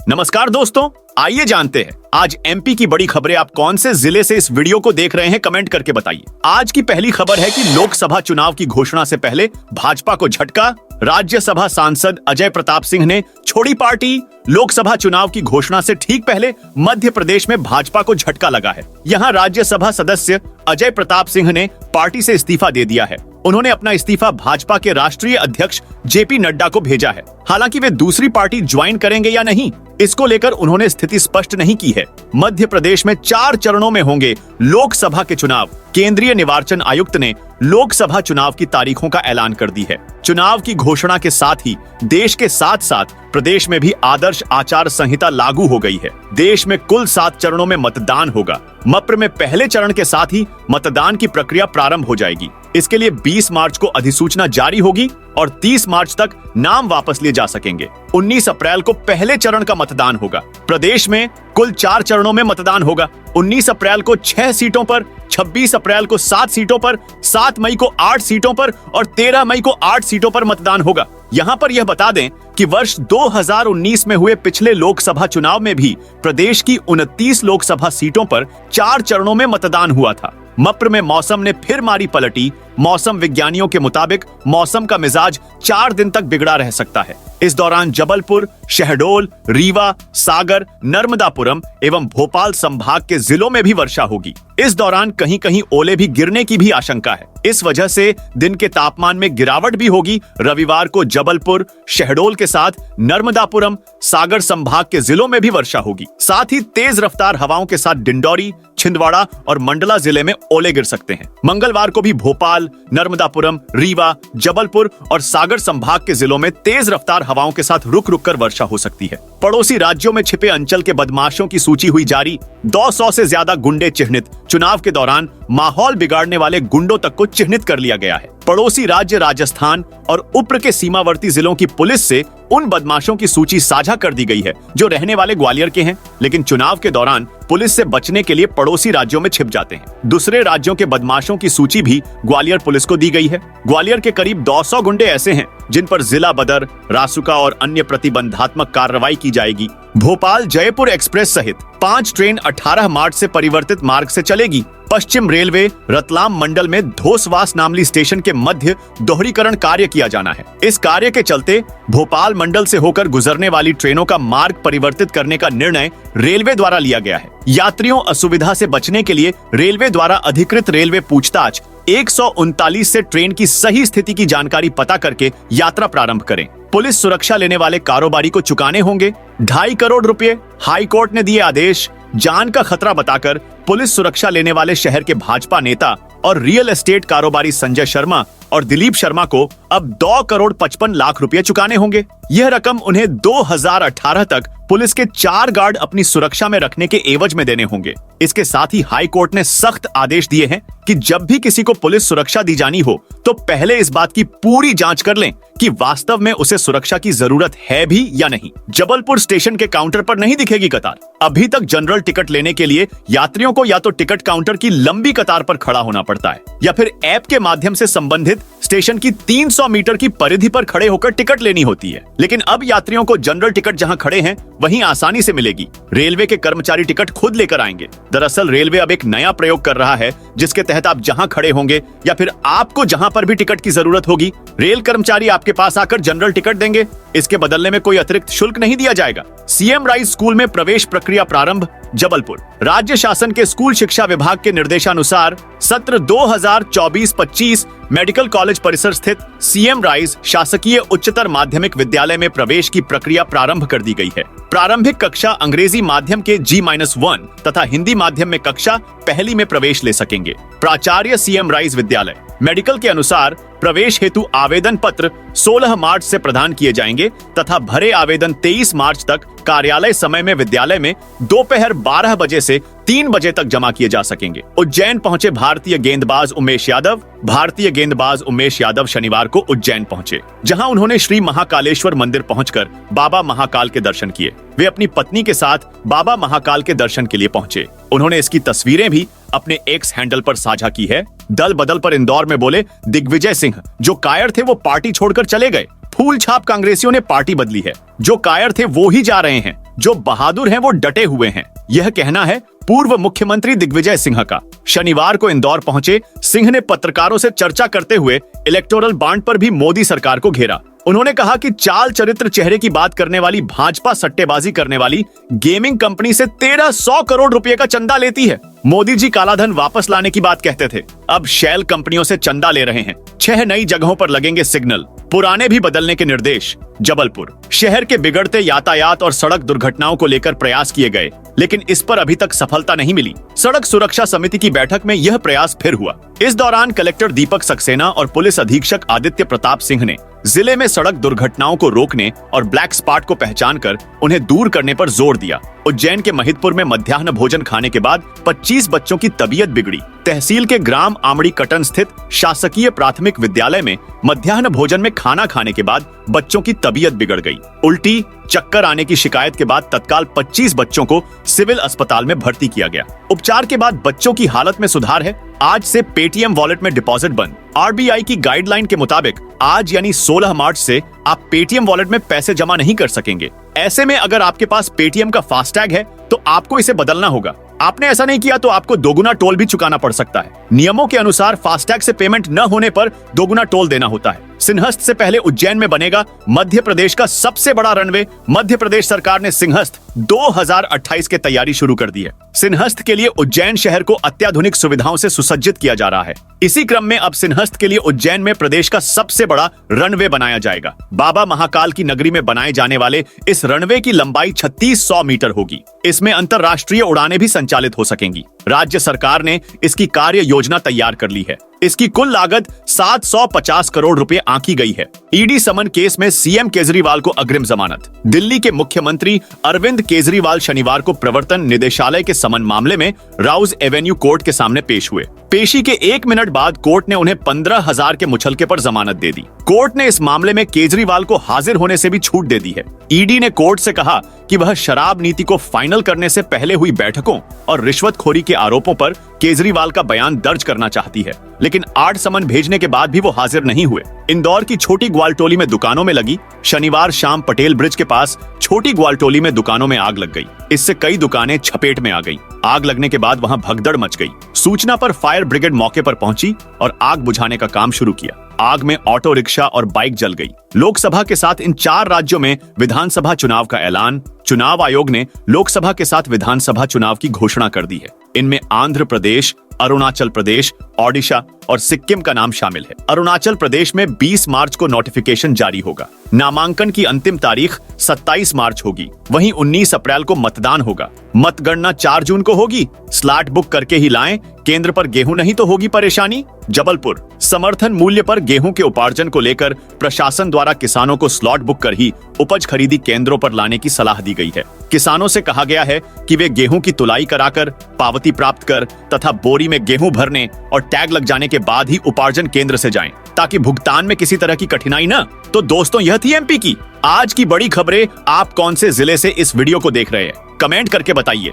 नमस्कार दोस्तों, आइए जानते हैं आज एमपी की बड़ी खबरें। आप कौन से जिले से इस वीडियो को देख रहे हैं, कमेंट करके बताइए। आज की पहली खबर है कि लोकसभा चुनाव की घोषणा से पहले भाजपा को झटका। राज्यसभा सांसद अजय प्रताप सिंह ने छोड़ी पार्टी। लोकसभा चुनाव की घोषणा से ठीक पहले मध्य प्रदेश में भाजपा को झटका लगा है। यहाँ राज्यसभा सदस्य अजय प्रताप सिंह ने पार्टी से इस्तीफा दे दिया है। उन्होंने अपना इस्तीफा भाजपा के राष्ट्रीय अध्यक्ष जेपी नड्डा को भेजा है। हालांकि वे दूसरी पार्टी ज्वाइन करेंगे या नहीं, इसको लेकर उन्होंने स्थिति स्पष्ट नहीं की है। मध्य प्रदेश में 4 चरणों में होंगे लोकसभा के चुनाव। केंद्रीय निर्वाचन आयुक्त ने लोकसभा चुनाव की तारीखों का ऐलान कर दी है। चुनाव की घोषणा के साथ ही देश के साथ साथ प्रदेश में भी आदर्श आचार संहिता लागू हो गई है। देश में कुल 7 चरणों में मतदान होगा। मप्र में पहले चरण के साथ ही मतदान की प्रक्रिया प्रारंभ हो जाएगी। इसके लिए 20 मार्च को अधिसूचना जारी होगी और 30 मार्च तक नाम वापस लिए जा सकेंगे। 19 अप्रैल को पहले चरण का मतदान होगा। प्रदेश में कुल 4 चरणों में मतदान होगा। 19 अप्रैल को 6 सीटों पर, 26 अप्रैल को 7 सीटों पर, 7 मई को 8 सीटों पर और 13 मई को 8 सीटों पर मतदान होगा। यहाँ पर यह बता दें कि वर्ष 2019 में हुए पिछले लोकसभा चुनाव में भी प्रदेश की 29 लोकसभा सीटों पर 4 चरणों में मतदान हुआ था। मप्र में मौसम ने फिर मारी पलटी। मौसम विज्ञानियों के मुताबिक मौसम का मिजाज 4 दिन तक बिगड़ा रह सकता है। इस दौरान जबलपुर, शहडोल, रीवा, सागर, नर्मदापुरम एवं भोपाल संभाग के जिलों में भी वर्षा होगी। इस दौरान कहीं कहीं ओले भी गिरने की भी आशंका है। इस वजह से दिन के तापमान में गिरावट भी होगी। रविवार को जबलपुर, शहडोल के साथ नर्मदापुरम, सागर संभाग के जिलों में भी वर्षा होगी। साथ ही तेज रफ्तार हवाओं के साथ डिंडौरी, छिंदवाड़ा और मंडला जिले में ओले गिर सकते हैं। मंगलवार को भी भोपाल, नर्मदापुरम, रीवा, जबलपुर और सागर संभाग के जिलों में तेज रफ्तार हवाओं के साथ रुक रुक कर वर्षा हो सकती है। पड़ोसी राज्यों में छिपे अंचल के बदमाशों की सूची हुई जारी। 200 से ज्यादा गुंडे चिन्हित। चुनाव के दौरान माहौल बिगाड़ने वाले गुंडों तक को चिन्हित कर लिया गया है। पड़ोसी राज्य राजस्थान और उप्र के सीमावर्ती जिलों की पुलिस से उन बदमाशों की सूची साझा कर दी गई है जो रहने वाले ग्वालियर के हैं, लेकिन चुनाव के दौरान पुलिस से बचने के लिए पड़ोसी राज्यों में छिप जाते हैं। दूसरे राज्यों के बदमाशों की सूची भी ग्वालियर पुलिस को दी गई है। ग्वालियर के करीब 200 गुंडे ऐसे हैं जिन पर जिला बदर, रासुका और अन्य प्रतिबंधात्मक कार्रवाई की जाएगी। भोपाल जयपुर एक्सप्रेस सहित 5 ट्रेन 18 मार्च से परिवर्तित मार्ग से चलेगी। पश्चिम रेलवे रतलाम मंडल में धोसवास नामली स्टेशन के मध्य दोहरीकरण कार्य किया जाना है। इस कार्य के चलते भोपाल मंडल से होकर गुजरने वाली ट्रेनों का मार्ग परिवर्तित करने का निर्णय रेलवे द्वारा लिया गया है। यात्रियों असुविधा से बचने के लिए रेलवे द्वारा अधिकृत रेलवे पूछताछ 139 से ट्रेन की सही स्थिति की जानकारी पता करके यात्रा प्रारंभ करें। पुलिस सुरक्षा लेने वाले कारोबारी को चुकाने होंगे 2.5 करोड़ रुपए। हाई कोर्ट ने दिए आदेश। जान का खतरा बताकर पुलिस सुरक्षा लेने वाले शहर के भाजपा नेता और रियल एस्टेट कारोबारी संजय शर्मा और दिलीप शर्मा को अब 2 करोड़ 55 लाख रुपए चुकाने होंगे। यह रकम उन्हें 2018 तक पुलिस के 4 गार्ड अपनी सुरक्षा में रखने के एवज में देने होंगे। इसके साथ ही हाई कोर्ट ने सख्त आदेश दिए हैं कि जब भी किसी को पुलिस सुरक्षा दी जानी हो तो पहले इस बात की पूरी जांच कर लें कि वास्तव में उसे सुरक्षा की जरूरत है भी या नहीं। जबलपुर स्टेशन के काउंटर पर नहीं दिखेगी कतार। अभी तक जनरल टिकट लेने के लिए यात्रियों को या तो टिकट काउंटर की लंबी कतार पर खड़ा होना पड़ता है या फिर ऐप के माध्यम से संबंधित स्टेशन की 300 मीटर की परिधि पर खड़े होकर टिकट लेनी होती है। लेकिन अब यात्रियों को जनरल टिकट जहां खड़े हैं वहीं आसानी से मिलेगी। रेलवे के कर्मचारी टिकट खुद लेकर आएंगे। दरअसल रेलवे अब एक नया प्रयोग कर रहा है जिसके तहत आप जहां खड़े होंगे या फिर आपको जहां पर भी टिकट की जरूरत होगी, रेल कर्मचारी आपके पास आकर जनरल टिकट देंगे। इसके बदले में कोई अतिरिक्त शुल्क नहीं दिया जाएगा। सीएम राइज स्कूल में प्रवेश प्रक्रिया प्रारंभ। जबलपुर राज्य शासन के स्कूल शिक्षा विभाग के निर्देशानुसार सत्र 2024-25 मेडिकल कॉलेज परिसर स्थित सीएम राइज शासकीय उच्चतर माध्यमिक विद्यालय में प्रवेश की प्रक्रिया प्रारंभ कर दी गई है। प्रारंभिक कक्षा अंग्रेजी माध्यम के G-1 तथा हिंदी माध्यम में कक्षा पहली में प्रवेश ले सकेंगे। प्राचार्य सीएम राइज विद्यालय मेडिकल के अनुसार प्रवेश हेतु आवेदन पत्र 16 मार्च से प्रदान किए जाएंगे तथा भरे आवेदन 23 मार्च तक कार्यालय समय में विद्यालय में दोपहर 12 बजे से 3 बजे तक जमा किए जा सकेंगे। उज्जैन पहुंचे भारतीय गेंदबाज उमेश यादव। भारतीय गेंदबाज उमेश यादव शनिवार को उज्जैन पहुंचे, जहां उन्होंने श्री महाकालेश्वर मंदिर पहुंचकर बाबा महाकाल के दर्शन किए। वे अपनी पत्नी के साथ बाबा महाकाल के दर्शन के लिए पहुंचे। उन्होंने इसकी तस्वीरें भी अपने एक्स हैंडल पर साझा की है। दल बदल पर इंदौर में बोले दिग्विजय सिंह, जो कायर थे वो पार्टी छोड़कर चले गए। फूल छाप कांग्रेसियों ने पार्टी बदली है। जो कायर थे वो ही जा रहे हैं। जो बहादुर हैं वो डटे हुए हैं, यह कहना है पूर्व मुख्यमंत्री दिग्विजय सिंह का। शनिवार को इंदौर पहुंचे सिंह ने पत्रकारों से चर्चा करते हुए इलेक्टोरल बॉन्ड पर भी मोदी सरकार को घेरा। उन्होंने कहा कि चाल चरित्र चेहरे की बात करने वाली भाजपा सट्टेबाजी करने वाली गेमिंग कंपनी से 1300 करोड़ रुपए का चंदा लेती है। मोदी जी कालाधन वापस लाने की बात कहते थे, अब शैल कंपनियों से चंदा ले रहे हैं। 6 नई जगहों पर लगेंगे सिग्नल, पुराने भी बदलने के निर्देश। जबलपुर शहर के बिगड़ते यातायात और सड़क दुर्घटनाओं को लेकर प्रयास किए गए, लेकिन इस पर अभी तक सफलता नहीं मिली। सड़क सुरक्षा समिति की बैठक में यह प्रयास फिर हुआ। इस दौरान कलेक्टर दीपक सक्सेना और पुलिस अधीक्षक आदित्य प्रताप सिंह ने जिले में सड़क दुर्घटनाओं को रोकने और ब्लैक स्पॉट को पहचान कर उन्हें दूर करने पर जोर दिया। उज्जैन के महिदपुर में मध्याह्न भोजन खाने के बाद 25 बच्चों की तबीयत बिगड़ी। तहसील के ग्राम आमड़ी कटन स्थित शासकीय प्राथमिक विद्यालय में मध्याह्न भोजन में खाना खाने के बाद बच्चों की तबीयत बिगड़ गई। उल्टी, चक्कर आने की शिकायत के बाद तत्काल 25 बच्चों को सिविल अस्पताल में भर्ती किया गया। उपचार के बाद बच्चों की हालत में सुधार है। आज से पेटीएम वॉलेट में डिपॉजिट बंद। आरबीआई की गाइडलाइन के मुताबिक आज यानी 16 मार्च से आप पेटीएम वॉलेट में पैसे जमा नहीं कर सकेंगे। ऐसे में अगर आपके पास पेटीएम का फास्टैग है तो आपको इसे बदलना होगा। आपने ऐसा नहीं किया तो आपको दोगुना टोल भी चुकाना पड़ सकता है। नियमों के अनुसार फास्टैग से पेमेंट न होने पर दोगुना टोल देना होता है। सिंहस्थ से पहले उज्जैन में बनेगा मध्य प्रदेश का सबसे बड़ा रनवे। मध्य प्रदेश सरकार ने सिंहस्थ 2028 की तैयारी शुरू कर दी है। सिंहस्थ के लिए उज्जैन शहर को अत्याधुनिक सुविधाओं से सुसज्जित किया जा रहा है। इसी क्रम में अब सिंहस्थ के लिए उज्जैन में प्रदेश का सबसे बड़ा रनवे बनाया जाएगा। बाबा महाकाल की नगरी में बनाए जाने वाले इस रनवे की लंबाई 3600 मीटर होगी। इसमें अंतरराष्ट्रीय उड़ानें भी संचालित हो सकेंगी। राज्य सरकार ने इसकी कार्य योजना तैयार कर ली है। इसकी कुल लागत 750 करोड़ रुपए आंकी गई है। ईडी समन केस में सीएम केजरीवाल को अग्रिम जमानत। दिल्ली के मुख्यमंत्री अरविंद केजरीवाल शनिवार को प्रवर्तन निदेशालय के समन मामले में राउज एवेन्यू कोर्ट के सामने पेश हुए। पेशी के 1 मिनट बाद कोर्ट ने उन्हें 15,000 के मुचलके पर जमानत दे दी। कोर्ट ने इस मामले में केजरीवाल को हाजिर होने से भी छूट दे दी है। ईडी ने कोर्ट से कहा कि वह शराब नीति को फाइनल करने से पहले हुई बैठकों और रिश्वतखोरी के आरोपों पर केजरीवाल का बयान दर्ज करना चाहती है, लेकिन 8 समन भेजने के बाद भी वो हाजिर नहीं हुए। इंदौर की छोटी ग्वालटोली में दुकानों में लगी शनिवार शाम पटेल ब्रिज के पास छोटी ग्वालटोली में दुकानों में आग लग गई। इससे कई दुकानें चपेट में आ गईं। आग लगने के बाद वहां भगदड़ मच गई। सूचना पर फायर ब्रिगेड मौके पर पहुंची और आग बुझाने का काम शुरू किया। आग में ऑटो रिक्शा और बाइक जल गई। लोकसभा के साथ इन 4 राज्यों में विधानसभा चुनाव का ऐलान। चुनाव आयोग ने लोकसभा के साथ विधानसभा चुनाव की घोषणा कर दी है। इनमें आंध्र प्रदेश, अरुणाचल प्रदेश, ओडिशा और सिक्किम का नाम शामिल है। अरुणाचल प्रदेश में 20 मार्च को नोटिफिकेशन जारी होगा। नामांकन की अंतिम तारीख 27 मार्च होगी। वहीं 19 अप्रैल को मतदान होगा। मतगणना 4 जून को होगी। स्लॉट बुक करके ही लाएं, केंद्र पर गेहूं नहीं तो होगी परेशानी। जबलपुर समर्थन मूल्य पर गेहूं के उपार्जन को लेकर प्रशासन द्वारा किसानों को स्लॉट बुक कर ही उपज खरीदी केंद्रों पर लाने की सलाह दी गई है। किसानों से कहा गया है कि वे गेहूं की तुलाई कराकर पावती प्राप्त कर तथा बोरी में गेहूं भरने और टैग लग जाने के बाद ही उपार्जन केंद्र से जाएं, ताकि भुगतान में किसी तरह की कठिनाई न। तो दोस्तों, यह थी एमपी की आज की बड़ी खबरें। आप कौन से जिले से इस वीडियो को देख रहे हैं, कमेंट करके बताइए।